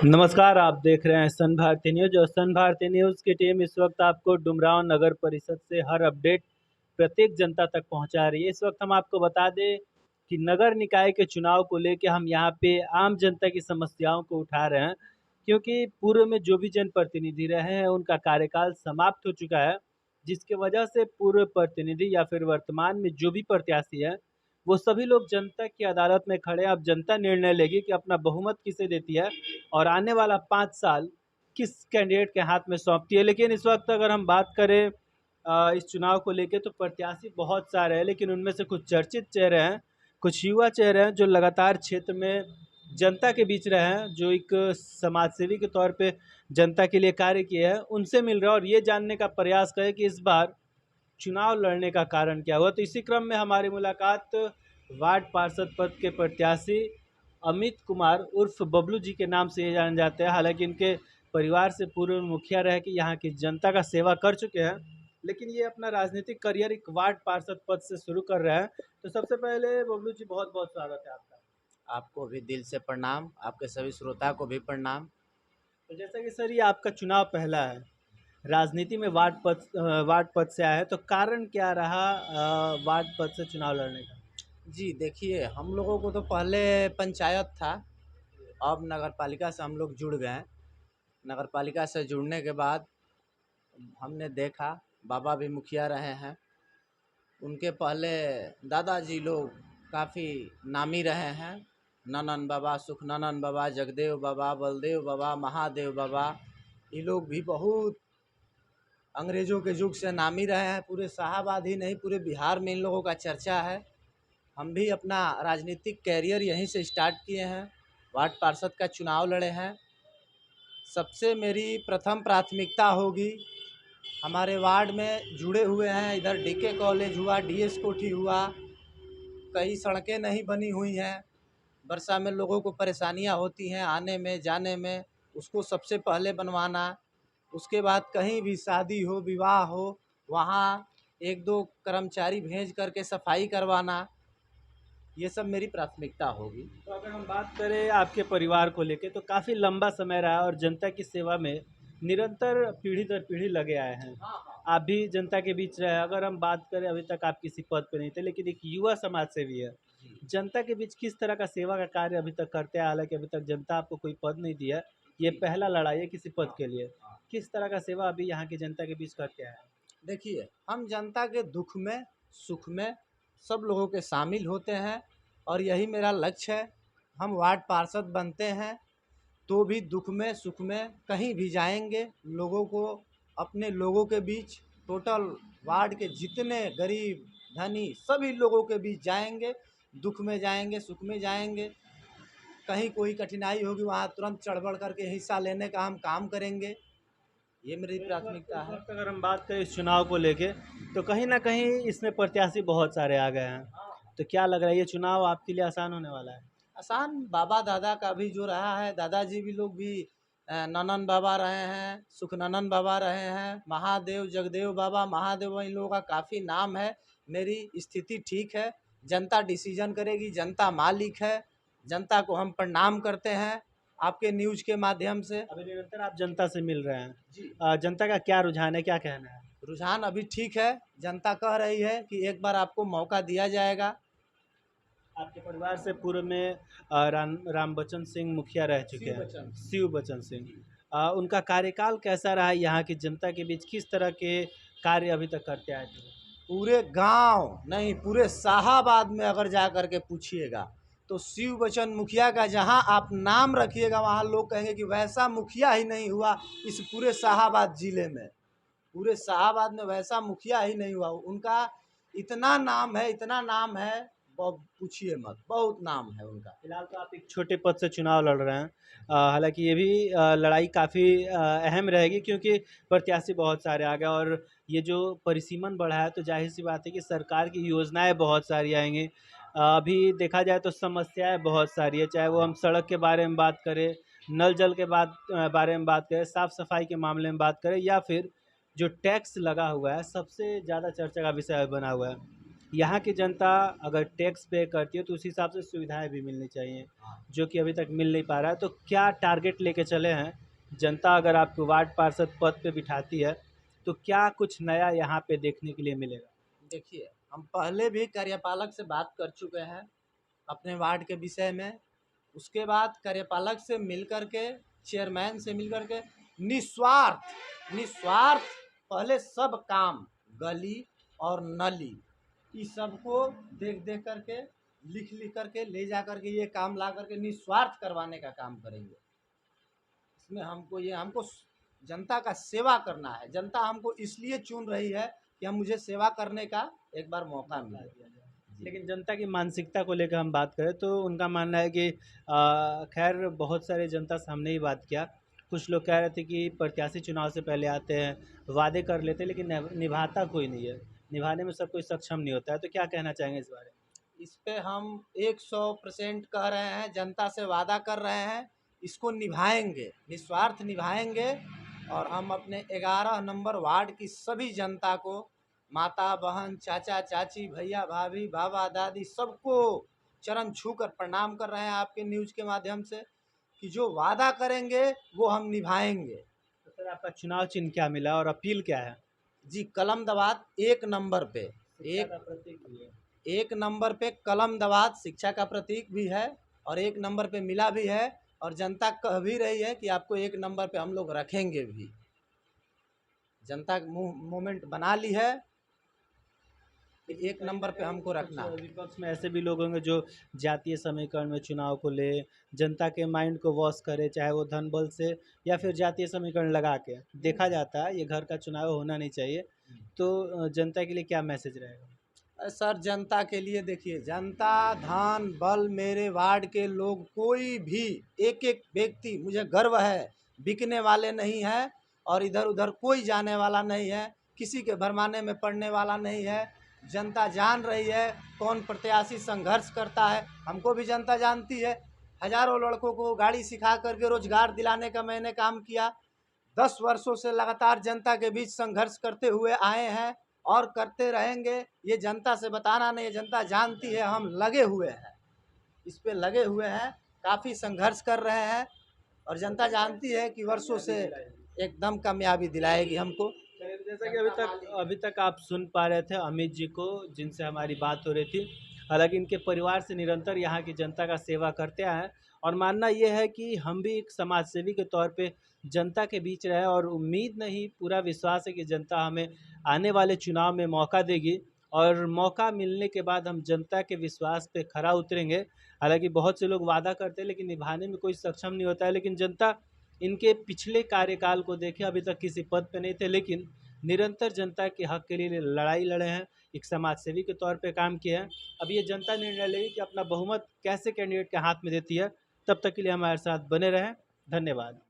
नमस्कार, आप देख रहे हैं सन भारती न्यूज़ और सन भारती न्यूज़ की टीम इस वक्त आपको डुमरांव नगर परिषद से हर अपडेट प्रत्येक जनता तक पहुंचा रही है। इस वक्त हम आपको बता दें कि नगर निकाय के चुनाव को लेकर हम यहां पे आम जनता की समस्याओं को उठा रहे हैं, क्योंकि पूर्व में जो भी जनप्रतिनिधि रहे हैं उनका कार्यकाल समाप्त हो चुका है, जिसकी वजह से पूर्व प्रतिनिधि या फिर वर्तमान में जो भी प्रत्याशी है वो सभी लोग जनता की अदालत में खड़े हैं। अब जनता निर्णय लेगी कि अपना बहुमत किसे देती है और आने वाला 5 साल किस कैंडिडेट के हाथ में सौंपती है। लेकिन इस वक्त अगर हम बात करें इस चुनाव को लेकर, तो प्रत्याशी बहुत सारे हैं, लेकिन उनमें से कुछ चर्चित चेहरे हैं, कुछ युवा चेहरे हैं जो लगातार क्षेत्र में जनता के बीच रहे हैं, जो एक समाजसेवी के तौर पे जनता के लिए कार्य किए हैं, उनसे मिल रहा है और ये जानने का प्रयास करें कि इस बार चुनाव लड़ने का कारण क्या हुआ। तो इसी क्रम में हमारी मुलाकात वार्ड पार्षद पद के प्रत्याशी अमित कुमार उर्फ बबलू जी के नाम से ये जाने जाते हैं। हालांकि इनके परिवार से पूर्व मुखिया रह के यहाँ की जनता का सेवा कर चुके हैं, लेकिन ये अपना राजनीतिक करियर एक वार्ड पार्षद पद से शुरू कर रहे हैं। तो सबसे पहले बबलू जी, बहुत बहुत स्वागत है आपका। आपको भी दिल से प्रणाम, आपके सभी श्रोता को भी प्रणाम। तो जैसा कि सर ये आपका चुनाव पहला है, राजनीति में वार्ड पद से आया है, तो कारण क्या रहा वार्ड पद से चुनाव लड़ने का? जी देखिए, हम लोगों को तो पहले पंचायत था, अब नगर पालिका से हम लोग जुड़ गए हैं। नगर पालिका से जुड़ने के बाद हमने देखा, बाबा भी मुखिया रहे हैं, उनके पहले दादाजी लोग काफ़ी नामी रहे हैं। ननन बाबा, सुखननन बाबा, जगदेव बाबा, बलदेव बाबा, महादेव बाबा, ये लोग भी बहुत अंग्रेज़ों के युग से नामी रहे हैं। पूरे शाहाबाद ही नहीं, पूरे बिहार में इन लोगों का चर्चा है। हम भी अपना राजनीतिक कैरियर यहीं से स्टार्ट किए हैं, वार्ड पार्षद का चुनाव लड़े हैं। सबसे मेरी प्रथम प्राथमिकता होगी, हमारे वार्ड में जुड़े हुए हैं, इधर डीके कॉलेज हुआ, डीएस कोठी हुआ, कई सड़कें नहीं बनी हुई हैं, वर्षा में लोगों को परेशानियां होती हैं आने में जाने में, उसको सबसे पहले बनवाना। उसके बाद कहीं भी शादी हो, विवाह हो, वहाँ एक दो कर्मचारी भेज करके सफाई करवाना, ये सब मेरी प्राथमिकता होगी। तो अगर हम बात करें आपके परिवार को लेके, तो काफ़ी लंबा समय रहा और जनता की सेवा में निरंतर पीढ़ी दर पीढ़ी लगे आए हैं। आप भी जनता के बीच रहे। अगर हम बात करें, अभी तक आप किसी पद पे नहीं थे, लेकिन एक युवा समाज सेवी है, जनता के बीच किस तरह का सेवा का कार्य अभी तक करते हैं? हालांकि अभी तक जनता आपको कोई पद नहीं दिया है, ये पहला लड़ाई है किसी पद के लिए। किस तरह का सेवा अभी यहाँ की जनता के बीच करते हैं? देखिए, हम जनता के दुख में, सुख में सब लोगों के शामिल होते हैं और यही मेरा लक्ष्य है। हम वार्ड पार्षद बनते हैं तो भी दुख में, सुख में कहीं भी जाएंगे, लोगों को, अपने लोगों के बीच, टोटल वार्ड के जितने गरीब धनी सभी लोगों के बीच जाएंगे, दुख में जाएंगे, सुख में जाएंगे। कहीं कोई कठिनाई होगी वहाँ तुरंत चढ़ बढ़ करके हिस्सा लेने का हम काम करेंगे, ये मेरी प्राथमिकता इस है। वक्त अगर हम बात करें इस चुनाव को लेके, तो कहीं ना कहीं इसमें प्रत्याशी बहुत सारे आ गए हैं। तो क्या लग रहा है, ये चुनाव आपके लिए आसान होने वाला है? आसान, बाबा दादा का भी जो रहा है, दादाजी भी लोग भी ननन बाबा रहे हैं, सुखननन बाबा रहे हैं, महादेव, जगदेव बाबा, महादेव, इन लोगों का काफ़ी नाम है। मेरी स्थिति ठीक है, जनता डिसीजन करेगी, जनता मालिक है, जनता को हम प्रणाम करते हैं आपके न्यूज़ के माध्यम से। अभी निरंतर आप जनता से मिल रहे हैं, जी, जनता का क्या रुझान है, क्या कहना है? रुझान अभी ठीक है, जनता कह रही है कि एक बार आपको मौका दिया जाएगा। आपके परिवार से पूर्व में राम बच्चन सिंह मुखिया रह चुके शिव हैं, बच्चन। शिव बच्चन सिंह। उनका कार्यकाल कैसा रहा? यहाँ की जनता के बीच किस तरह के कार्य अभी तक करते आए थे? पूरे गांव नहीं, पूरे शाहाबाद में अगर जा कर के पूछिएगा तो शिव बच्चन मुखिया का जहां आप नाम रखिएगा वहां लोग कहेंगे कि वैसा मुखिया ही नहीं हुआ इस पूरे शाहाबाद जिले में, पूरे शाहाबाद में वैसा मुखिया ही नहीं हुआ। उनका इतना नाम है, इतना नाम है, पूछिए मत, बहुत नाम है उनका। फिलहाल तो आप एक छोटे पद से चुनाव लड़ रहे हैं। हालांकि ये भी लड़ाई काफ़ी अहम रहेगी, क्योंकि प्रत्याशी बहुत सारे आ गए और ये जो परिसीमन बढ़ा है, तो जाहिर सी बात है कि सरकार की योजनाएं बहुत सारी आएंगी। अभी देखा जाए तो समस्याएं बहुत सारी है, चाहे वो हम सड़क के बारे में बात करें, नल जल के बारे में बात करें, साफ़ सफाई के मामले में बात करें, या फिर जो टैक्स लगा हुआ है, सबसे ज़्यादा चर्चा का विषय बना हुआ है। यहाँ की जनता अगर टैक्स पे करती है तो उस हिसाब से सुविधाएं भी मिलनी चाहिए, जो कि अभी तक मिल नहीं पा रहा है। तो क्या टारगेट लेके चले हैं? जनता अगर आपको वार्ड पार्षद पद पे बिठाती है तो क्या कुछ नया यहाँ पे देखने के लिए मिलेगा? देखिए, हम पहले भी कार्यपालक से बात कर चुके हैं अपने वार्ड के विषय में। उसके बाद कार्यपालक से मिल कर के, चेयरमैन से मिल कर के निस्वार्थ निस्वार्थ पहले सब काम, गली और नली, इस सबको देख देख करके, लिख लिख करके ले जा करके, ये काम ला करके निस्वार्थ करवाने का काम करेंगे। इसमें हमको जनता का सेवा करना है। जनता हमको इसलिए चुन रही है कि हम मुझे सेवा करने का एक बार मौका मिले। लेकिन जनता की मानसिकता को लेकर हम बात करें तो उनका मानना है कि खैर बहुत सारे जनता से हमने ही बात किया। कुछ लोग कह रहे थे कि प्रत्याशी चुनाव से पहले आते हैं, वादे कर लेते हैं, लेकिन निभाता कोई नहीं है, निभाने में सब कोई सक्षम नहीं होता है। तो क्या कहना चाहेंगे इस बारे में? इस पे हम 100% कह रहे हैं, जनता से वादा कर रहे हैं, इसको निभाएंगे, निस्वार्थ निभाएंगे। और हम अपने 11 नंबर वार्ड की सभी जनता को, माता बहन, चाचा चाची, भैया भाभी, बाबा दादी, सबको चरण छूकर प्रणाम कर रहे हैं आपके न्यूज़ के माध्यम से, कि जो वादा करेंगे वो हम निभाएंगे। तो सर आपका चुनाव चिन्ह क्या मिला और अपील क्या है? जी, कलम दवात 1 नंबर पे, शिक्षा एक का प्रतीक भी है। 1 नंबर पे कलम दवात शिक्षा का प्रतीक भी है, और 1 नंबर पे मिला भी है। और जनता कह भी रही है कि आपको 1 नंबर पे हम लोग रखेंगे भी। जनता मूवमेंट बना ली है कि 1 नंबर पे हमको रखना है। विपक्ष में ऐसे भी लोग होंगे जो जातीय समीकरण में चुनाव को ले, जनता के माइंड को वॉश करे, चाहे वो धन बल से या फिर जातीय समीकरण लगा के। देखा जाता है ये घर का चुनाव होना नहीं चाहिए। तो जनता के लिए क्या मैसेज रहेगा? सर, जनता के लिए देखिए, जनता, धन बल, मेरे वार्ड के लोग, कोई भी एक एक व्यक्ति, मुझे गर्व है, बिकने वाले नहीं है और इधर उधर कोई जाने वाला नहीं है, किसी के भरमाने में पड़ने वाला नहीं है। जनता जान रही है कौन प्रत्याशी संघर्ष करता है, हमको भी जनता जानती है। हजारों लड़कों को गाड़ी सिखा करके रोजगार दिलाने का मैंने काम किया। 10 वर्षों से लगातार जनता के बीच संघर्ष करते हुए आए हैं और करते रहेंगे। ये जनता से बताना नहीं है, जनता जानती है, हम लगे हुए हैं, इस पे लगे हुए हैं, काफ़ी संघर्ष कर रहे हैं और जनता जानती है कि वर्षों से एकदम कामयाबी दिलाएगी हमको। जैसा कि अभी तक आप सुन पा रहे थे अमित जी को, जिनसे हमारी बात हो रही थी। हालांकि इनके परिवार से निरंतर यहाँ की जनता का सेवा करते आए हैं और मानना ये है कि हम भी एक समाज सेवी के तौर पे जनता के बीच रहे और उम्मीद नहीं, पूरा विश्वास है कि जनता हमें आने वाले चुनाव में मौका देगी और मौका मिलने के बाद हम जनता के विश्वास पे खरा उतरेंगे। हालांकि बहुत से लोग वादा करते हैं लेकिन निभाने में कोई सक्षम नहीं होता है, लेकिन जनता इनके पिछले कार्यकाल को देखें, अभी तक किसी पद पे नहीं थे लेकिन निरंतर जनता के हक के लिए लड़ाई लड़े हैं, एक समाज सेवी के तौर पे काम किए हैं। अब ये जनता निर्णय लेगी कि अपना बहुमत कैसे कैंडिडेट के हाथ में देती है। तब तक के लिए हमारे साथ बने रहें। धन्यवाद।